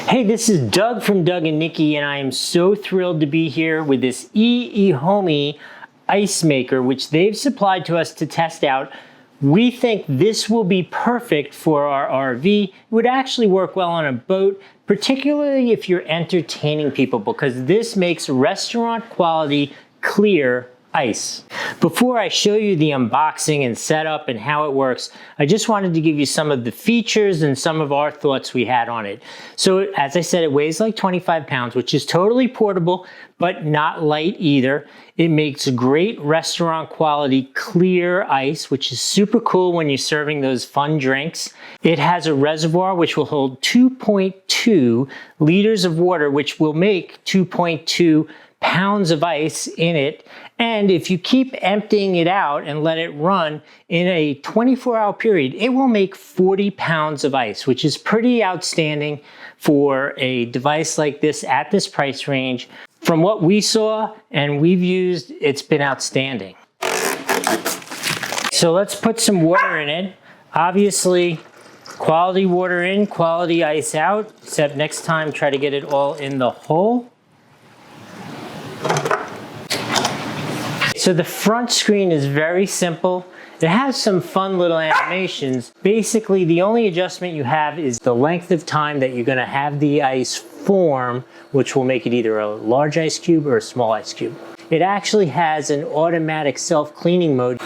Hey, this is Doug from Doug and Nikki, and I am so thrilled to be here with this Euhomy ice maker, which they've supplied to us to test out. We think this will be perfect for our RV. It would actually work well on a boat, particularly if you're entertaining people, because this makes restaurant quality clear ice. Before I show you the unboxing and setup and how it works, I just wanted to give you some of the features and some of our thoughts we had on it. So as I said, it weighs like 25 pounds, which is totally portable, but not light either. It makes great restaurant quality clear ice, which is super cool when you're serving those fun drinks. It has a reservoir which will hold 2.2 liters of water, which will make 2.2 pounds of ice in it. And if you keep emptying it out and let it run in a 24-hour period, it will make 40 pounds of ice, which is pretty outstanding for a device like this at this price range. From what we saw and we've used, it's been outstanding. So let's put some water in it. Obviously, quality water in, quality ice out, except next time try to get it all in the hole. So the front screen is very simple. It has some fun little animations. Basically, the only adjustment you have is the length of time that you're gonna have the ice form, which will make it either a large ice cube or a small ice cube. It actually has an automatic self-cleaning mode.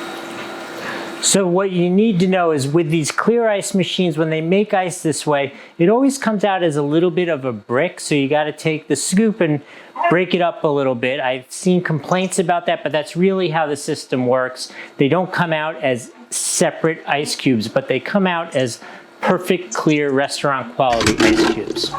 So what you need to know is with these clear ice machines, when they make ice this way, it always comes out as a little bit of a brick. So you got to take the scoop and break it up a little bit. I've seen complaints about that, but that's really how the system works. They don't come out as separate ice cubes, but they come out as perfect, clear restaurant quality ice cubes.